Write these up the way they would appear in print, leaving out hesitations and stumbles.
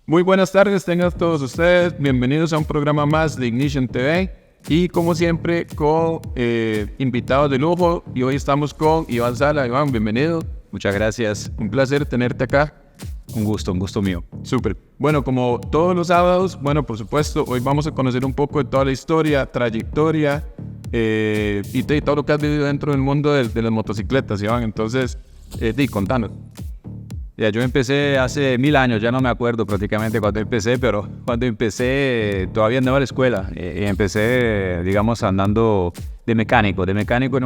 Muy buenas tardes, tengan todos ustedes. Bienvenidos a un programa más de Ignition TV. Y como siempre, con invitados de lujo. Y hoy estamos con Iván Sala. Iván, bienvenido. Muchas gracias. Un placer tenerte acá. Un gusto mío. Súper. Bueno, como todos los sábados, por supuesto, hoy vamos a conocer un poco de toda la historia, trayectoria y todo lo que has vivido dentro del mundo de las motocicletas, Iván. Entonces, contanos. Ya, yo empecé hace 1000 años, ya no me acuerdo prácticamente cuando empecé, pero cuando empecé todavía andaba a la escuela y empecé, digamos, andando de mecánico en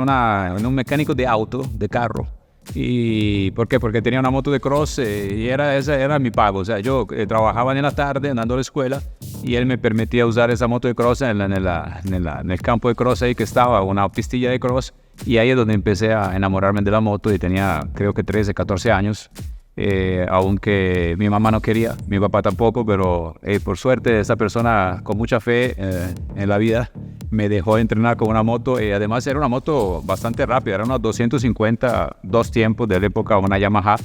un mecánico de auto, de carro. ¿Y por qué? Porque tenía una moto de cross y esa era mi pago. O sea, yo trabajaba en la tarde andando a la escuela y él me permitía usar esa moto de cross en el campo de cross ahí que estaba, una pistilla de cross. Y ahí es donde empecé a enamorarme de la moto y tenía creo que 13, 14 años. Aunque mi mamá no quería, mi papá tampoco, pero por suerte esa persona con mucha fe en la vida me dejó entrenar con una moto y además era una moto bastante rápida, era una 250, dos tiempos de la época, una Yamaha,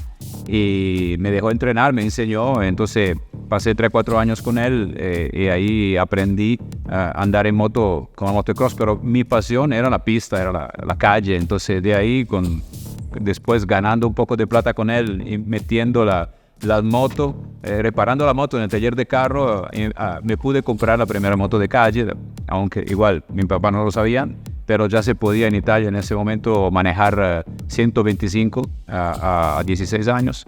y me dejó entrenar, me enseñó, entonces pasé 3-4 años con él y ahí aprendí a andar en moto con la motocross, pero mi pasión era la pista, era la calle, entonces de ahí después ganando un poco de plata con él y metiendo la moto, reparando la moto en el taller de carro, me pude comprar la primera moto de calle, aunque igual mi papá no lo sabía, pero ya se podía en Italia en ese momento manejar 125 a 16 años,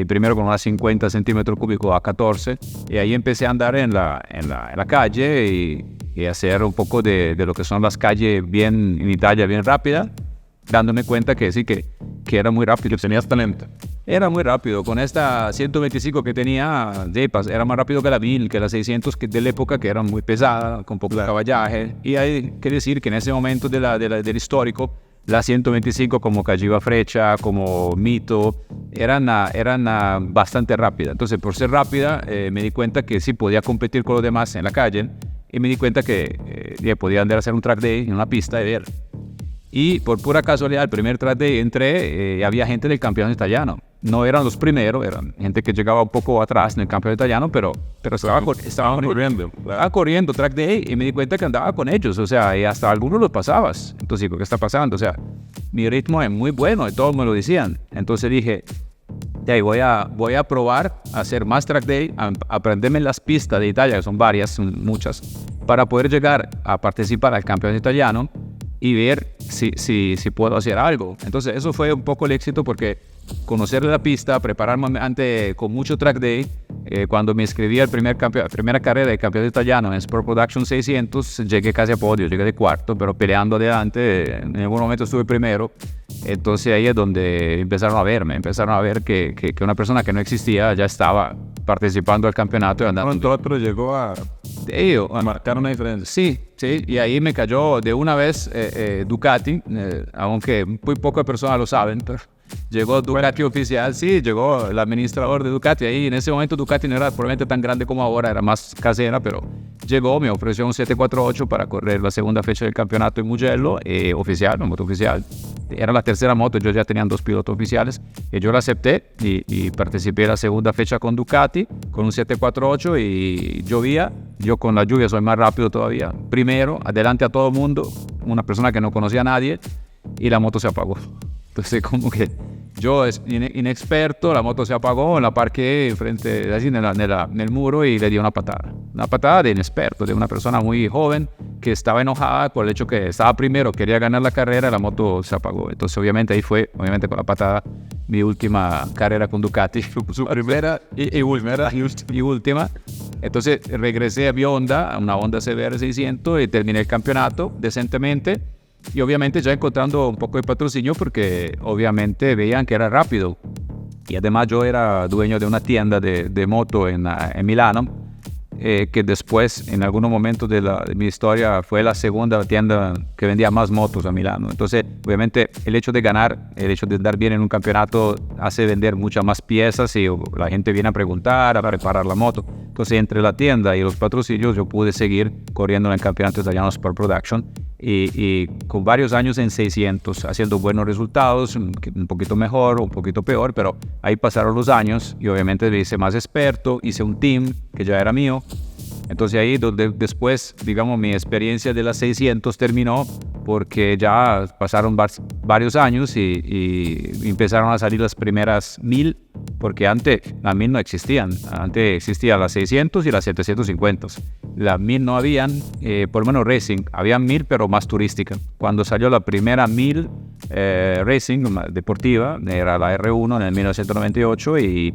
primero con unas 50 centímetros cúbicos a 14, y ahí empecé a andar en la calle y hacer un poco de lo que son las calles en Italia bien rápidas, dándome cuenta que sí, que era muy rápido. Tenías talento. Era muy rápido. Con esta 125 que tenía, era más rápido que la 1000, que la 600 de la época, que eran muy pesadas, con poco caballaje. Y hay que decir que en ese momento del histórico, la 125 como Cagiva Freccia, como Mito, eran bastante rápidas. Entonces, por ser rápida, me di cuenta que sí podía competir con los demás en la calle. Y me di cuenta que podía andar a hacer un track day en una pista y ver. Y por pura casualidad, el primer track day entré, había gente del campeonato italiano. No eran los primeros, eran gente que llegaba un poco atrás en el campeonato italiano, pero estaban corriendo. Estaba corriendo track day y me di cuenta que andaba con ellos, o sea, y hasta algunos los pasabas. Entonces, ¿qué está pasando? O sea, mi ritmo es muy bueno y todos me lo decían. Entonces dije, voy a probar a hacer más track day, a aprenderme las pistas de Italia, que son varias, son muchas, para poder llegar a participar al campeonato italiano y ver si puedo hacer algo. Entonces eso fue un poco el éxito, porque conocer la pista, prepararme antes con mucho track day, cuando me inscribí al primera carrera del campeonato italiano en Sport Production 600, llegué casi a podio, llegué de cuarto, pero peleando adelante, en algún momento estuve primero. Entonces ahí es donde empezaron a ver que una persona que no existía ya estaba participando del campeonato y andando. Pronto otro llegó a marcar una diferencia. Sí, y ahí me cayó de una vez Ducati, aunque muy pocas personas lo saben, pero llegó Ducati oficial, sí, llegó el administrador de Ducati ahí. En ese momento Ducati no era probablemente tan grande como ahora, era más casera, pero llegó, me ofreció un 748 para correr la segunda fecha del campeonato en Mugello, oficial, una moto oficial. Era la tercera moto, yo ya tenían 2 pilotos oficiales, y yo la acepté y participé en la segunda fecha con Ducati, con un 748, y llovía. Yo con la lluvia soy más rápido todavía. Primero, adelante a todo el mundo, una persona que no conocía a nadie, y la moto se apagó. Entonces, como que yo, inexperto, la moto se apagó, la parqué frente, así en el muro, y le di una patada. Una patada de inexperto, de una persona muy joven que estaba enojada por el hecho que estaba primero, quería ganar la carrera, y la moto se apagó. Entonces, obviamente, ahí fue, con la patada, mi última carrera con Ducati. Su primera y última. Entonces, regresé a mi Honda, a una Honda CBR 600, y terminé el campeonato decentemente. Y obviamente ya encontrando un poco de patrocinio, porque obviamente veían que era rápido. Y además yo era dueño de una tienda de moto en Milano. que después, en algunos momentos de mi historia, fue la segunda tienda que vendía más motos a Milano. Entonces, obviamente, el hecho de ganar, el hecho de andar bien en un campeonato, hace vender muchas más piezas y la gente viene a preguntar, a reparar la moto. Entonces, entre la tienda y los patrocinios, yo pude seguir corriendo en el campeonato italiano Sport Production y con varios años en 600, haciendo buenos resultados, un poquito mejor o un poquito peor, pero ahí pasaron los años y obviamente me hice más experto, hice un team que ya era mío. Entonces ahí donde después, digamos, mi experiencia de las 600 terminó porque ya pasaron varios años y empezaron a salir las primeras 1000, porque antes las 1000 no existían. Antes existían las 600 y las 750. Las 1000 no habían, por lo menos racing, habían 1000 pero más turística. Cuando salió la primera 1000 racing deportiva, era la R1 en el 1998 y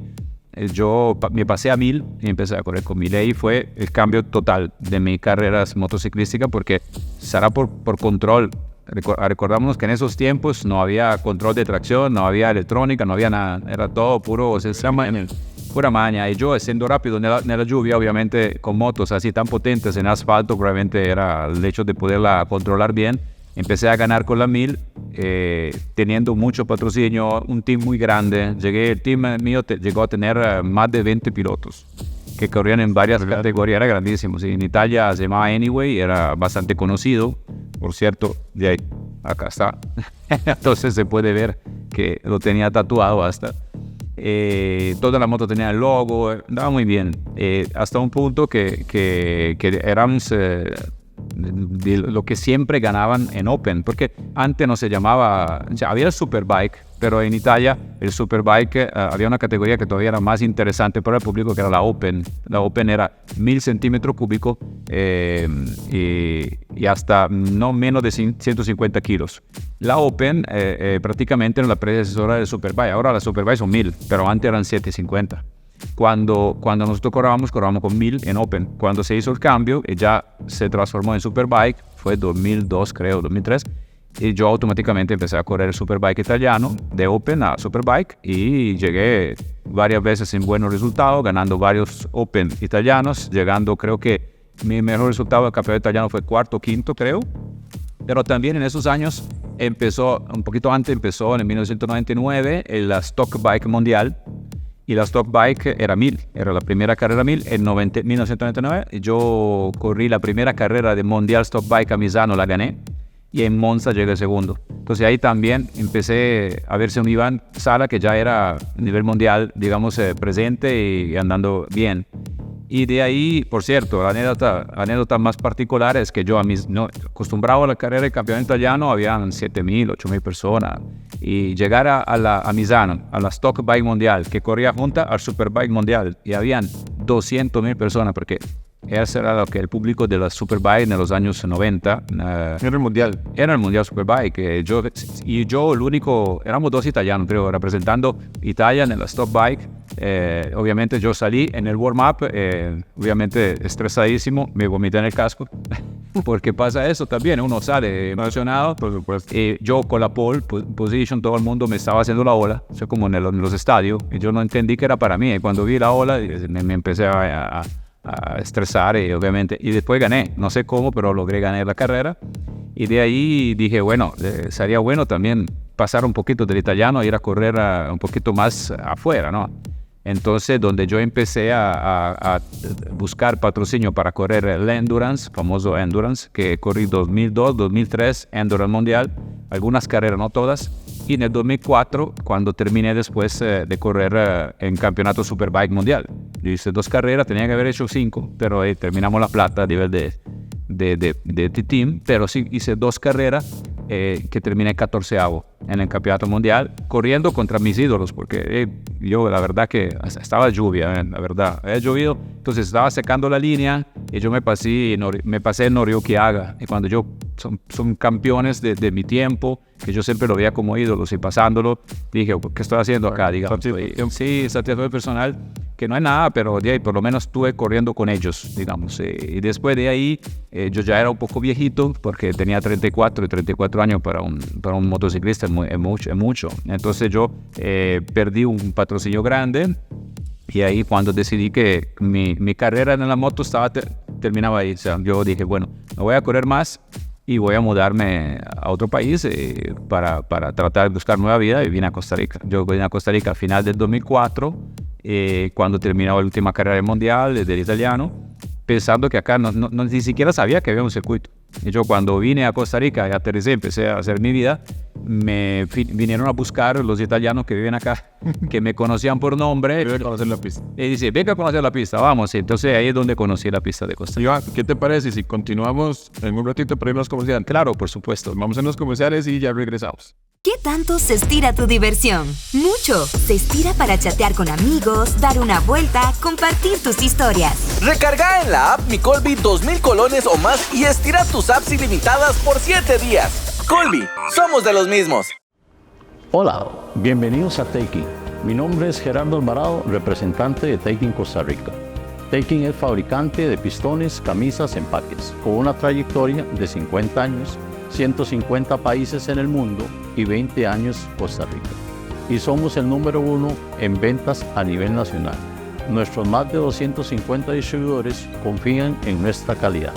yo me pasé a 1000 y empecé a correr con 1000. Ahí fue el cambio total de mi carrera motociclística porque será por control. Recordamos que en esos tiempos no había control de tracción, no había electrónica, no había nada. Era todo puro pura maña. Y yo, siendo rápido en la lluvia, obviamente con motos así tan potentes en asfalto, probablemente era el hecho de poderla controlar bien. Empecé a ganar con la 1000, teniendo mucho patrocinio, un team muy grande. El team mío llegó a tener más de 20 pilotos que corrían en varias categorías, era grandísimo. Sí, en Italia se llamaba Anyway, era bastante conocido. Por cierto, de ahí, acá está. Entonces se puede ver que lo tenía tatuado hasta. Toda la moto tenía el logo, andaba muy bien. Hasta un punto que éramos... de lo que siempre ganaban en Open, porque antes no se llamaba, o sea, había el Superbike, pero en Italia el Superbike había una categoría que todavía era más interesante para el público, que era la Open. La Open era 1000 centímetros cúbicos y hasta no menos de 150 kilos. La Open prácticamente era la predecesora del Superbike. Ahora las Superbike son 1000, pero antes eran 750. Cuando nosotros corrábamos con 1000 en Open. Cuando se hizo el cambio, ya se transformó en Superbike, fue 2002 creo, 2003, y yo automáticamente empecé a correr el Superbike italiano, de Open a Superbike, y llegué varias veces en buenos resultados, ganando varios Open italianos, llegando, creo que mi mejor resultado del campeonato italiano fue cuarto o quinto, creo, pero también en esos años empezó, un poquito antes, empezó en el 1999 la Stock Bike Mundial. Y la Stock Bike era 1000, era la primera carrera 1000 en 1999. Yo corrí la primera carrera de Mundial Stock Bike a Misano, la gané, y en Monza llegué segundo. Entonces ahí también empecé a verse un Iván Sala que ya era a nivel mundial, digamos, presente y andando bien. Y de ahí, por cierto, la anécdota más particular es que yo acostumbrado a la carrera de campeonato italiano, habían 7.000, 8.000 personas. Y llegar a Misano, a la Stock Bike Mundial, que corría junta al Superbike Mundial, y habían 200.000 personas, porque ese era lo que el público de la Superbike en los años 90. Era el mundial. Era el Mundial Superbike. Yo el único, éramos dos italianos, creo, representando Italia en la Stock Bike. Obviamente yo salí en el warm-up, obviamente estresadísimo, me vomité en el casco, porque pasa eso también, uno sale emocionado. Por supuesto. Yo con la pole position, todo el mundo me estaba haciendo la ola, o sea, como en los estadios, y yo no entendí que era para mí. Y cuando vi la ola, me empecé a estresar y obviamente, y después gané, no sé cómo, pero logré ganar la carrera. Y de ahí dije, bueno, sería bueno también pasar un poquito del italiano e ir a correr un poquito más afuera, ¿no? Entonces, donde yo empecé a buscar patrocinio para correr el Endurance, famoso Endurance, que corrí 2002, 2003, Endurance Mundial, algunas carreras, no todas. Y en el 2004, cuando terminé después de correr en Campeonato Superbike Mundial. Yo hice 2 carreras, tenía que haber hecho 5, pero terminamos la plata a nivel de team, pero sí hice 2 carreras que terminé 14avo en el campeonato mundial, corriendo contra mis ídolos, porque yo la verdad que estaba lluvia, la verdad, había llovido, entonces estaba secando la línea y yo me pasé en Noriyuki Haga, y cuando son campeones de mi tiempo, que yo siempre lo veía como ídolos, y pasándolo, dije, ¿qué estoy haciendo acá? Digamos, sí, satisfacción personal, que no hay nada, pero de ahí por lo menos estuve corriendo con ellos, digamos. Y después de ahí, yo ya era un poco viejito, porque tenía 34 años para un motociclista, es mucho. Entonces yo perdí un patrocinio grande, Y ahí cuando decidí que mi carrera en la moto terminaba ahí. O sea, yo dije, bueno, no voy a correr más y voy a mudarme a otro país para tratar de buscar nueva vida, y vine a Costa Rica. Yo vine a Costa Rica a final del 2004, cuando terminaba la última carrera del mundial del italiano, pensando que acá ni siquiera sabía que había un circuito. Y yo cuando vine a Costa Rica y aterricé, empecé a hacer mi vida, vinieron a buscar los italianos que viven acá, que me conocían por nombre. Voy a conocer la pista. Y dice, venga a conocer la pista, vamos. Entonces ahí es donde conocí la pista de Costa Rica. Iván, ¿qué te parece si continuamos en un ratito para ir a los comerciales? Claro, por supuesto. Vamos en los comerciales y ya regresamos. ¿Qué tanto se estira tu diversión? Mucho. Se estira para chatear con amigos, dar una vuelta, compartir tus historias. Recarga en la app Mi Colby 2000 colones o más y estira tus apps ilimitadas por 7 días. Colby, somos de los mismos. Hola, bienvenidos a Taking. Mi nombre es Gerardo Alvarado, representante de Taking Costa Rica. Taking es fabricante de pistones, camisas, empaques, con una trayectoria de 50 años, 150 países en el mundo y 20 años Costa Rica. Y somos el número 1 en ventas a nivel nacional. Nuestros más de 250 distribuidores confían en nuestra calidad.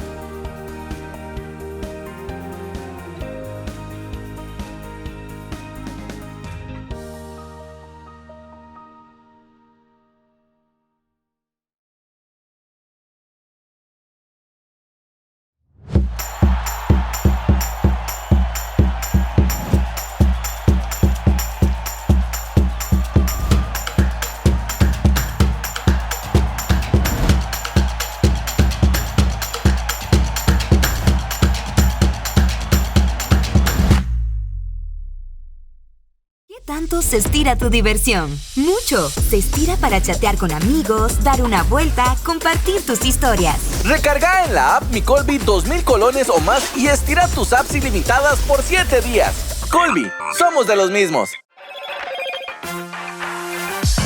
¿Tanto se estira tu diversión? Mucho. Se estira para chatear con amigos, dar una vuelta, compartir tus historias. Recarga en la app Mi Colby 2000 colones o más y estira tus apps ilimitadas por 7 días. Colby, somos de los mismos.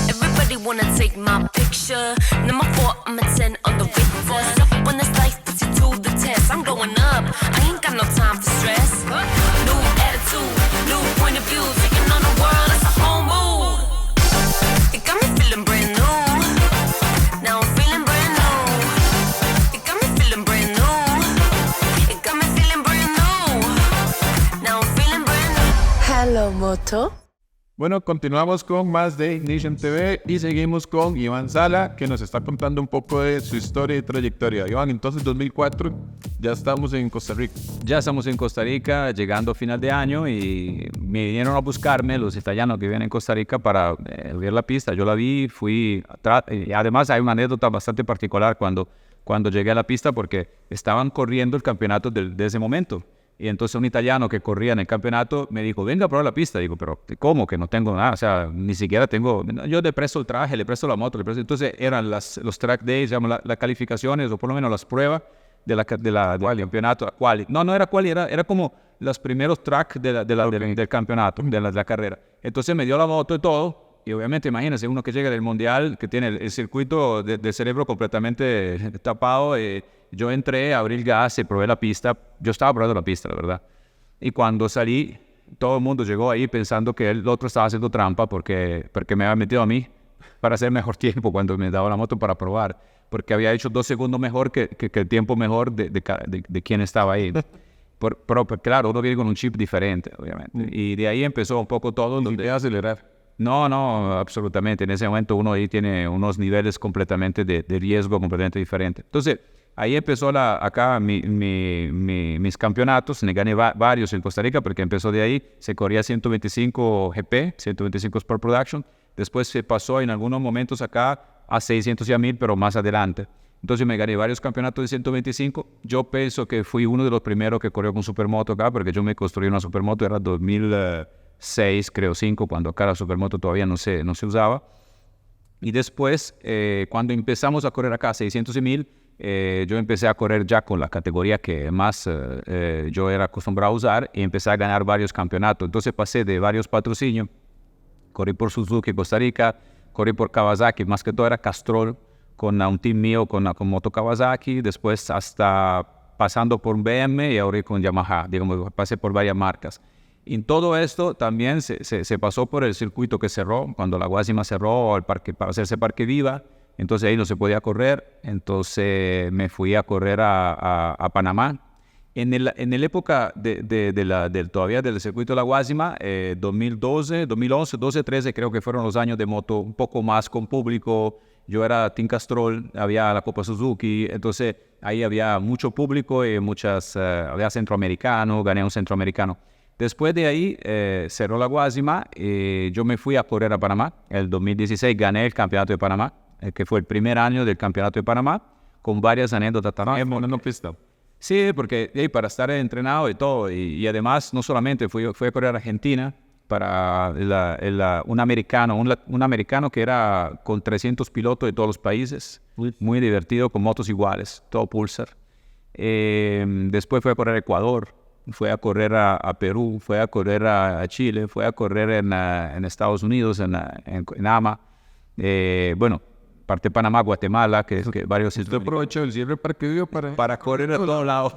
Everybody wanna take my picture. Number 4, I'm a 10 on the Richter. When this life puts you to the test, I'm going up. I ain't got no time for stress. New attitude, new point of view. Taking on the world, it's a whole mood. It got me feeling brand new. Now I'm feeling brand new. It got me feeling brand new. It got me feeling brand new. Now I'm feeling brand new. Hello, Moto. Bueno, continuamos con más de Ignition TV y seguimos con Iván Sala, que nos está contando un poco de su historia y trayectoria. Iván, entonces 2004 ya estamos en Costa Rica. Ya estamos en Costa Rica, llegando a final de año, y me vinieron a buscarme los italianos que viven en Costa Rica para ver la pista. Yo la vi, fui atrás, y además hay una anécdota bastante particular cuando llegué a la pista, porque estaban corriendo el campeonato de ese momento. Y entonces un italiano que corría en el campeonato me dijo, venga a probar la pista. Digo, pero ¿cómo? Que no tengo nada, o sea, ni siquiera tengo... Yo le presto el traje, le presto la moto, le presto... Entonces eran los track days, digamos, las calificaciones, o por lo menos las pruebas del campeonato. Quali. No era quali, era como los primeros track del campeonato, de la carrera. Entonces me dio la moto y todo, y obviamente imagínense, uno que llega del mundial, que tiene el circuito del cerebro completamente tapado. Yo entré, abrí el gas y probé la pista. Yo estaba probando la pista, la verdad. Y cuando salí, todo el mundo llegó ahí pensando que el otro estaba haciendo trampa porque me había metido a mí para hacer mejor tiempo cuando me daba la moto para probar. Porque había hecho 2 segundos mejor que el tiempo mejor de quien estaba ahí. Pero claro, uno viene con un chip diferente, obviamente. Y de ahí empezó un poco todo. ¿Dónde iba a acelerar? No, absolutamente. En ese momento uno ahí tiene unos niveles completamente de riesgo completamente diferentes. Entonces, ahí empezó acá mis campeonatos. Me gané varios en Costa Rica porque empezó de ahí. Se corría 125 GP, 125 Sport Production. Después se pasó en algunos momentos acá a 600 y a 1000, pero más adelante. Entonces me gané varios campeonatos de 125. Yo pienso que fui uno de los primeros que corrió con Supermoto acá, porque yo me construí una Supermoto, era 2006, creo, 5, cuando acá la Supermoto todavía no se usaba. Y después, cuando empezamos a correr acá 600 y 1000, yo empecé a correr ya con la categoría que más yo era acostumbrado a usar, y empecé a ganar varios campeonatos. Entonces pasé de varios patrocinios. Corrí por Suzuki Costa Rica, corrí por Kawasaki, más que todo era Castrol, con un team mío con moto Kawasaki, después hasta pasando por BM y ahora con Yamaha, digamos, pasé por varias marcas. En todo esto también se pasó por el circuito que cerró, cuando la Guasima cerró el parque, para hacerse Parque Viva, entonces ahí no se podía correr, entonces me fui a correr a Panamá. En la época todavía del circuito de la Guasima, 2012, 2011, 12, 13 creo que fueron los años de moto un poco más con público. Yo era Team Castrol, había la Copa Suzuki, entonces ahí había mucho público y había centroamericano, gané un centroamericano. Después de ahí cerró la Guasima y yo me fui a correr a Panamá. El 2016 gané el campeonato de Panamá, que fue el primer año del campeonato de Panamá, con varias anécdotas también. Poniendo pista. Sí, porque para estar entrenado y todo, y además no solamente fui a correr a Argentina para un americano que era con 300 pilotos de todos los países, muy divertido, con motos iguales, todo Pulsar. Después fui a correr a Ecuador, fui a correr a Perú, fui a correr a Chile, fui a correr en Estados Unidos, en AMA. Bueno, parte de Panamá, Guatemala, que varios... ¿Usted aprovechó el cierre Parque Viva para correr a todos lados?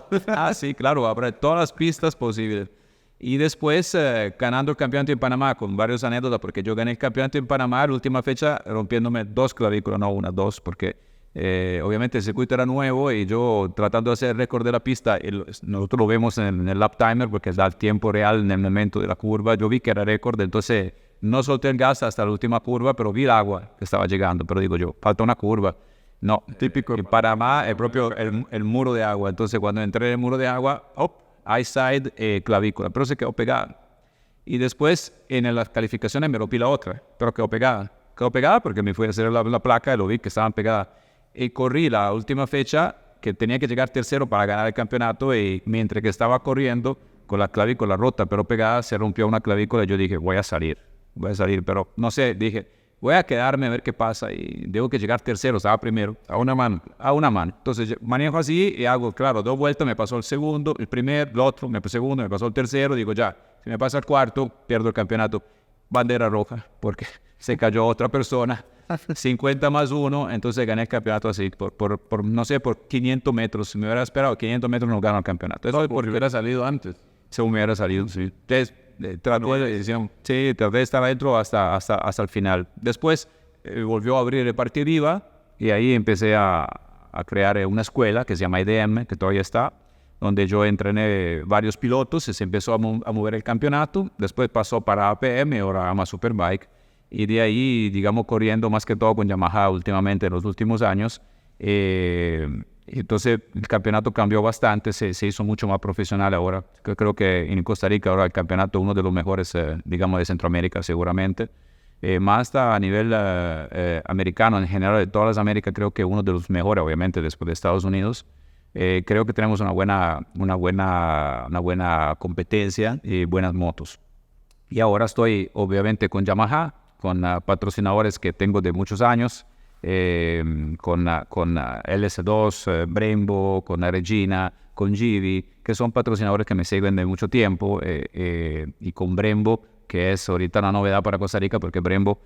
Sí, claro, habrá todas las pistas posibles. Y después ganando el campeonato en Panamá con varias anécdotas, porque yo gané el campeonato en Panamá la última fecha rompiéndome 2 clavículas, no una, 2, porque obviamente el circuito era nuevo y yo tratando de hacer el récord de la pista, nosotros lo vemos en el lap timer porque da el tiempo real en el momento de la curva, yo vi que era récord, entonces no solté el gas hasta la última curva, pero vi el agua que estaba llegando, pero digo yo, falta una curva. No, típico en Panamá, el muro de agua, entonces cuando entré en el muro de agua, eyeside, clavícula, pero se quedó pegada. Y después en las calificaciones me rompí la otra, pero quedó pegada porque me fui a hacer la placa y lo vi que estaban pegadas. Y corrí la última fecha que tenía que llegar tercero para ganar el campeonato y mientras que estaba corriendo con la clavícula rota pero pegada, se rompió una clavícula y yo dije, voy a salir, pero no sé, dije, voy a quedarme a ver qué pasa y tengo que llegar tercero, estaba primero. A una mano. Entonces manejo así y hago, claro, 2 vueltas, me pasó el segundo, el primer, el otro, me pasó el segundo, me pasó el tercero, digo ya, si me pasa el cuarto, pierdo el campeonato. Bandera roja, porque se cayó otra persona, 50 más 1, entonces gané el campeonato así, no sé, por 500 metros. Si me hubiera esperado 500 metros no gano el campeonato. Eso porque hubiera salido antes. Se me hubiera salido, sí. Entonces, traté de estar adentro hasta el final. Después volvió a abrir el Parque Viva y ahí empecé a crear una escuela que se llama IDM, que todavía está, donde yo entrené varios pilotos y se empezó a mover el campeonato. Después pasó para APM, ahora AMA Superbike. Y de ahí, digamos, corriendo más que todo con Yamaha últimamente en los últimos años. Entonces el campeonato cambió bastante, se hizo mucho más profesional ahora. Creo que en Costa Rica ahora el campeonato es uno de los mejores, digamos, de Centroamérica seguramente. Más a nivel americano, en general de todas las Américas, creo que uno de los mejores, obviamente, después de Estados Unidos. Creo que tenemos una buena competencia y buenas motos. Y ahora estoy, obviamente, con Yamaha, con patrocinadores que tengo de muchos años, con LS2, Brembo, con Regina, con Givi, que son patrocinadores que me siguen de mucho tiempo, y con Brembo, que es ahorita una novedad para Costa Rica, porque Brembo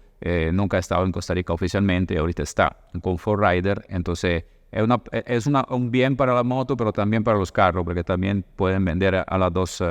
nunca ha estado en Costa Rica oficialmente, y ahorita está con 4Rider, entonces es un bien para la moto, pero también para los carros, porque también pueden vender a las dos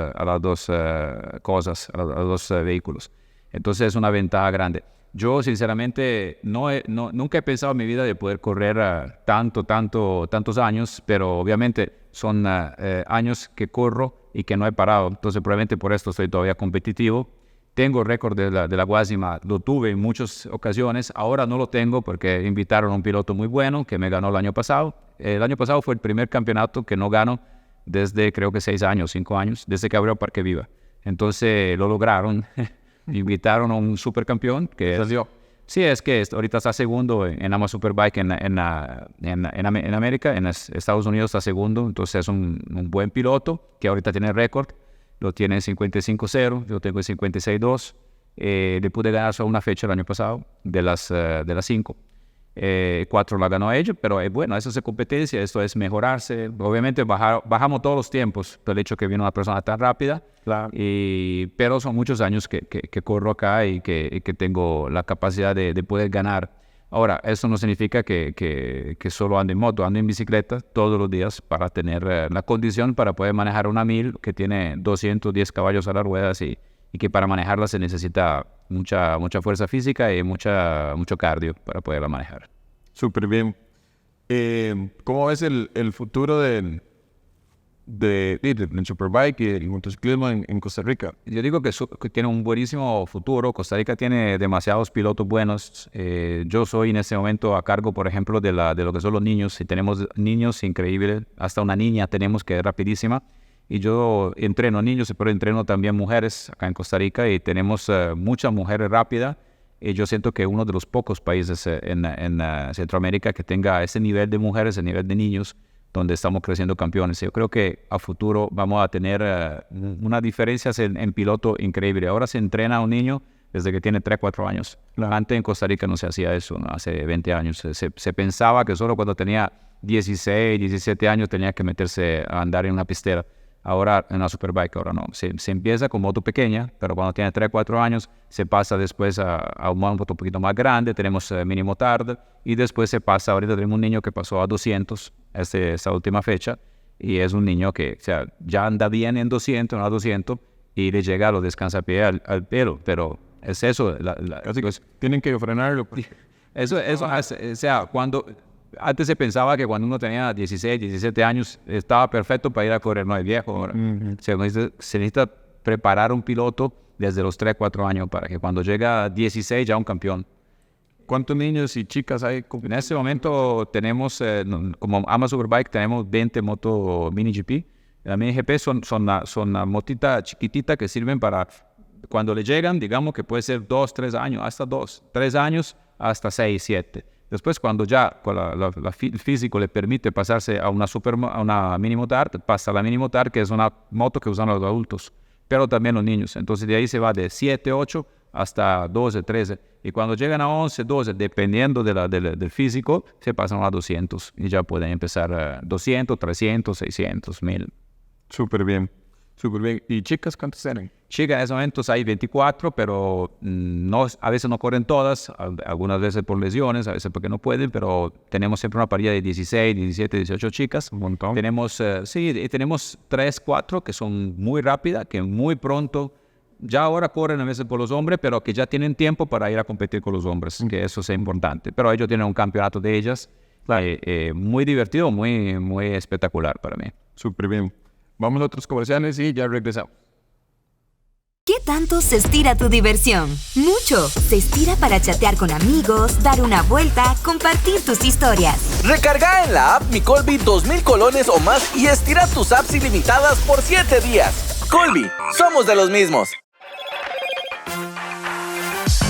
cosas, a los dos vehículos. Entonces es una ventaja grande. Yo sinceramente nunca he pensado en mi vida de poder correr tantos años, pero obviamente son años que corro y que no he parado. Entonces probablemente por esto estoy todavía competitivo. Tengo récord de la Guasima, lo tuve en muchas ocasiones. Ahora no lo tengo porque invitaron a un piloto muy bueno que me ganó el año pasado. El año pasado fue el primer campeonato que no gano desde creo que 5 años, desde que abrió Parque Viva. Entonces lo lograron. Invitaron a un supercampeón que salió. Sí, es que ahorita está segundo en AMA Superbike en América, en Estados Unidos está segundo, entonces es un buen piloto que ahorita tiene récord, lo tiene en 55.0, yo tengo en 56.2, le pude ganar solo una fecha el año pasado de las 5. 4 la ganó ella, pero bueno, eso es competencia, esto es mejorarse. Obviamente bajamos todos los tiempos por el hecho que viene una persona tan rápida, claro. Pero son muchos años que corro acá y que tengo la capacidad de poder ganar. Ahora, eso no significa que solo ando en moto, ando en bicicleta todos los días para tener la condición para poder manejar una 1000 que tiene 210 caballos a las ruedas y que para manejarla se necesita mucha fuerza física y mucho cardio para poderla manejar. Súper bien. ¿Cómo ves el futuro del Superbike y el motociclismo en Costa Rica? Yo digo que tiene un buenísimo futuro. Costa Rica tiene demasiados pilotos buenos. Yo soy en este momento a cargo, por ejemplo, de lo que son los niños. Y tenemos niños increíbles. Hasta una niña tenemos que es rapidísima. Y yo entreno niños, pero entreno también mujeres acá en Costa Rica. Y tenemos muchas mujeres rápidas. Y yo siento que uno de los pocos países en Centroamérica que tenga ese nivel de mujeres, ese nivel de niños, donde estamos creciendo campeones. Yo creo que a futuro vamos a tener unas diferencias en piloto increíble. Ahora se entrena a un niño desde que tiene 3, 4 años. Antes en Costa Rica no se hacía eso, ¿no? Hace 20 años. Se pensaba que solo cuando tenía 16, 17 años tenía que meterse a andar en una pistera. Ahora en la Superbike, ahora no. Se empieza con moto pequeña, pero cuando tiene 3, 4 años se pasa después a un moto un poquito más grande. Tenemos mini motard y después se pasa, ahorita tenemos un niño que pasó a 200 esta última fecha y es un niño que, o sea, ya anda bien en 200, a 200 y le llega a los descansapié al pelo, pero es eso. Así que tienen que frenarlo. Eso o sea, antes se pensaba que cuando uno tenía 16, 17 años estaba perfecto para ir a correr, no es viejo ahora. Se necesita preparar un piloto desde los 3, 4 años para que cuando llega a 16 ya un campeón. ¿Cuántos niños y chicas hay? En este momento tenemos, como AMA Superbike, tenemos 20 motos Mini GP. Las Mini GP son motitas chiquititas que sirven para cuando le llegan, digamos que puede ser 2, 3 años, hasta 2, 3 años, hasta 6, 7. Después, cuando ya el físico le permite pasarse a una mini motard, pasa a la mini motard, que es una moto que usan los adultos, pero también los niños. Entonces, de ahí se va de 7, 8 hasta 12, 13. Y cuando llegan a 11, 12, dependiendo del físico, se pasan a 200. Y ya pueden empezar 200, 300, 600, 1000. Súper bien. Súper bien. ¿Y chicas cuántas eran? Chicas en esos momentos hay 24, pero a veces no corren todas, algunas veces por lesiones, a veces porque no pueden, pero tenemos siempre una parilla de 16, 17, 18 chicas. Un montón. Tenemos 3, 4 que son muy rápidas, que muy pronto, ya ahora corren a veces por los hombres, pero que ya tienen tiempo para ir a competir con los hombres, que eso es importante. Pero ellos tienen un campeonato de ellas, muy divertido, muy, muy espectacular para mí. Súper bien. Vamos a otros comerciales y ya regresamos. ¿Qué tanto se estira tu diversión? Mucho. Se estira para chatear con amigos, dar una vuelta, compartir tus historias. Recarga en la app Mi Colby 2000 colones o más y estira tus apps ilimitadas por 7 días. Colby, somos de los mismos.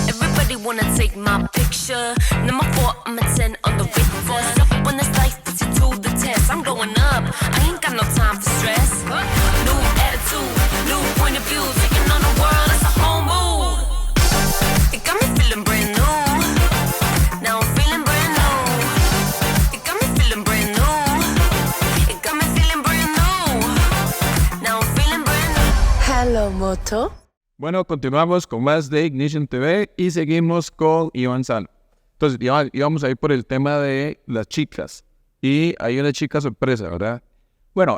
Everybody wanna take my picture. Number 4, I'm a 10 on the Richter. Up when this life puts you to the test. I'm going up. I ain't got no time for stress. New attitude, new point of view. Taking on the world, it's a whole mood. It got me feeling brand new. Now I'm feeling brand new. It got me feeling brand new. It got me feeling brand new. Now I'm feeling brand new. Hello, Moto. Bueno, continuamos con más de Ignition TV y seguimos con Iván Sano. Entonces, íbamos a ir por el tema de las chicas. Y hay una chica sorpresa, ¿verdad? Bueno,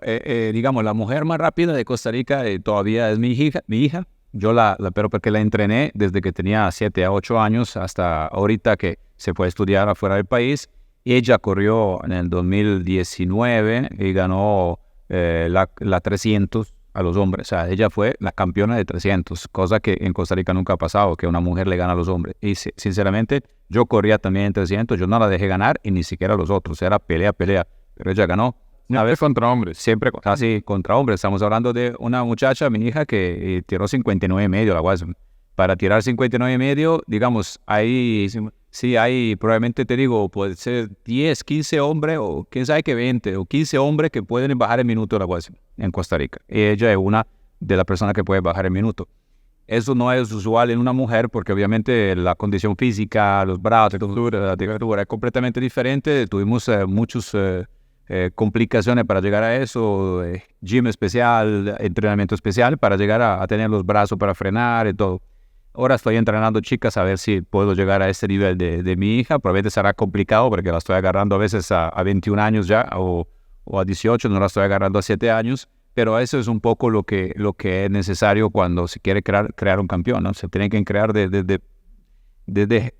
digamos, la mujer más rápida de Costa Rica todavía es mi hija. Yo pero porque la entrené desde que tenía 7 a 8 años hasta ahorita que se fue a estudiar afuera del país. Ella corrió en el 2019 y ganó la 300 a los hombres. O sea, ella fue la campeona de 300, cosa que en Costa Rica nunca ha pasado, que una mujer le gana a los hombres. Y sinceramente, yo corría también en 300, yo no la dejé ganar y ni siquiera a los otros. Era pelea, pero ella ganó. Una vez contra hombres. Siempre así, contra hombres. Estamos hablando de una muchacha, mi hija, que tiró 59.5 la guasa. Para tirar 59.5, digamos, hay, probablemente te digo, puede ser 10, 15 hombres, o quién sabe que 20, o 15 hombres que pueden bajar el minuto de la guasa en Costa Rica. Y ella es una de las personas que puede bajar el minuto. Eso no es usual en una mujer porque obviamente la condición física, los brazos, la textura es completamente diferente. Tuvimos muchas complicaciones para llegar a eso, gym especial, entrenamiento especial para llegar a tener los brazos para frenar y todo. Ahora estoy entrenando chicas a ver si puedo llegar a este nivel de mi hija. Probablemente será complicado porque la estoy agarrando a veces a 21 años ya o a 18, no la estoy agarrando a 7 años. Pero eso es un poco lo que es necesario cuando se quiere crear un campeón, ¿no? Se tiene que crear desde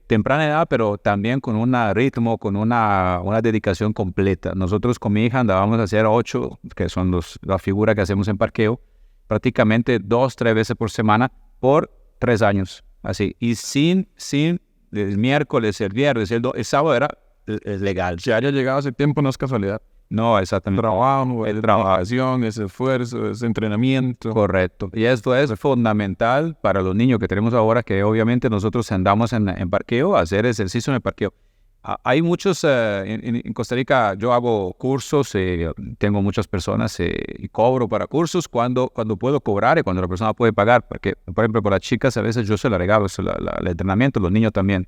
temprana edad, pero también con un ritmo, con una dedicación completa. Nosotros con mi hija andábamos a hacer 8, que son la figura que hacemos en parqueo, prácticamente 2-3 veces por semana por 3 años, así. Y sin el miércoles, el viernes, el sábado era legal. Si haya llegado ese tiempo no es casualidad. No, exactamente. Trabajo, El trabajo. dedicación, ese esfuerzo, ese entrenamiento. Correcto. Y esto es fundamental para los niños que tenemos ahora, que obviamente nosotros andamos en parqueo, a hacer ejercicio en el parqueo. Hay muchos, en Costa Rica yo hago cursos, tengo muchas personas y cobro para cursos cuando puedo cobrar y cuando la persona puede pagar, porque por ejemplo para las chicas a veces yo se la regalo, el entrenamiento, los niños también.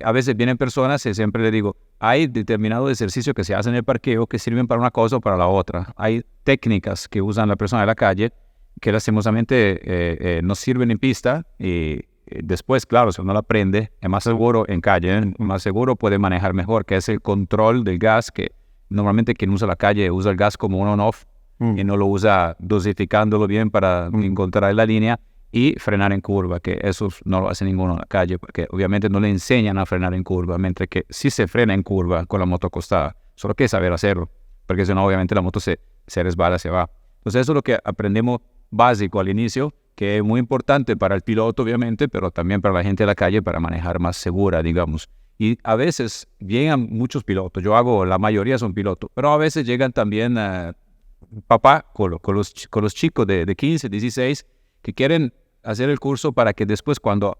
A veces vienen personas y siempre les digo, hay determinados ejercicios que se hacen en el parqueo que sirven para una cosa o para la otra. Hay técnicas que usan la persona de la calle que lastimosamente no sirven en pista y después, claro, si uno la aprende, es más seguro en calle, más seguro puede manejar mejor, que es el control del gas, que normalmente quien usa la calle usa el gas como un on-off y no lo usa dosificándolo bien para encontrar la línea y frenar en curva, que eso no lo hace ninguno en la calle, porque obviamente no le enseñan a frenar en curva, mientras que sí se frena en curva con la moto acostada, solo que saber hacerlo, porque si no, obviamente la moto se resbala, se va. Entonces eso es lo que aprendemos básico al inicio, que es muy importante para el piloto, obviamente, pero también para la gente de la calle para manejar más segura, digamos. Y a veces llegan muchos pilotos, la mayoría son pilotos, pero a veces llegan también papá con los chicos de 15, 16, que quieren hacer el curso para que después cuando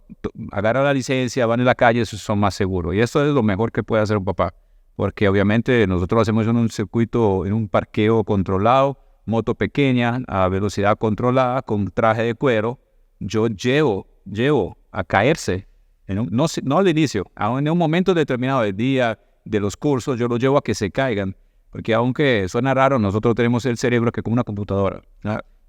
agarran la licencia, van en la calle, son más seguros. Y eso es lo mejor que puede hacer un papá, porque obviamente nosotros lo hacemos en un circuito, en un parqueo controlado, moto pequeña, a velocidad controlada, con traje de cuero. Yo llevo a caerse, no al inicio, en un momento determinado del día, de los cursos, yo los llevo a que se caigan, porque aunque suena raro, nosotros tenemos el cerebro que es como una computadora.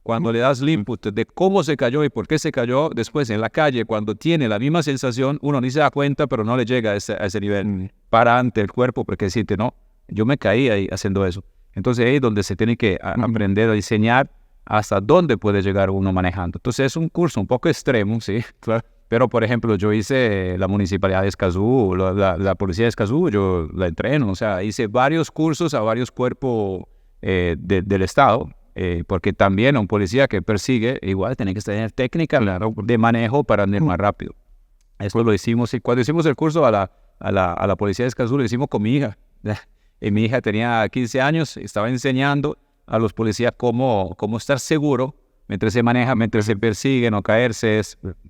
Cuando le das el input de cómo se cayó y por qué se cayó, después en la calle, cuando tiene la misma sensación, uno ni se da cuenta, pero no le llega a ese nivel. Para ante el cuerpo, porque decirte, no, yo me caí ahí haciendo eso. Entonces ahí es donde se tiene que aprender a diseñar hasta dónde puede llegar uno manejando. Entonces es un curso un poco extremo, sí, claro. Pero por ejemplo, yo hice la municipalidad de Escazú, la policía de Escazú, yo la entreno, o sea, hice varios cursos a varios cuerpos del Estado. Porque también un policía que persigue, igual tiene que tener técnica de manejo para andar más rápido. Eso lo hicimos, y cuando hicimos el curso a la policía de Escazú, lo hicimos con mi hija. Y mi hija tenía 15 años, estaba enseñando a los policías cómo estar seguro mientras se maneja, mientras se persigue, no caerse,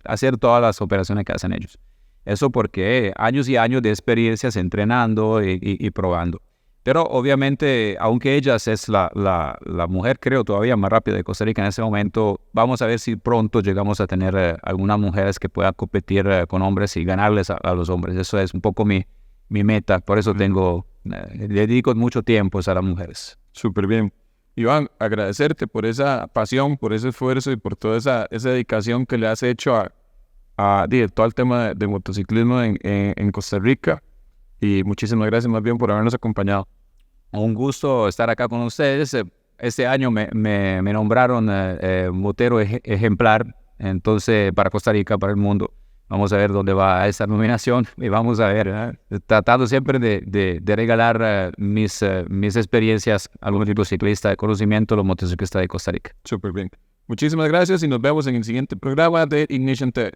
hacer todas las operaciones que hacen ellos. Eso porque años y años de experiencias entrenando y probando. Pero obviamente, aunque ella es la mujer, creo, todavía más rápida de Costa Rica en ese momento, vamos a ver si pronto llegamos a tener algunas mujeres que puedan competir con hombres y ganarles a los hombres. Eso es un poco mi meta, por eso dedico mucho tiempo a las mujeres. Súper bien. Iván, agradecerte por esa pasión, por ese esfuerzo y por toda esa dedicación que le has hecho a todo el tema de motociclismo en Costa Rica. Y muchísimas gracias más bien por habernos acompañado. Un gusto estar acá con ustedes. Este año me nombraron motero ejemplar, entonces para Costa Rica, para el mundo. Vamos a ver dónde va esta nominación y vamos a ver, tratando siempre de regalar mis experiencias a los motociclistas, de conocimiento a los motociclistas de Costa Rica. Súper bien. Muchísimas gracias y nos vemos en el siguiente programa de Ignition Tech.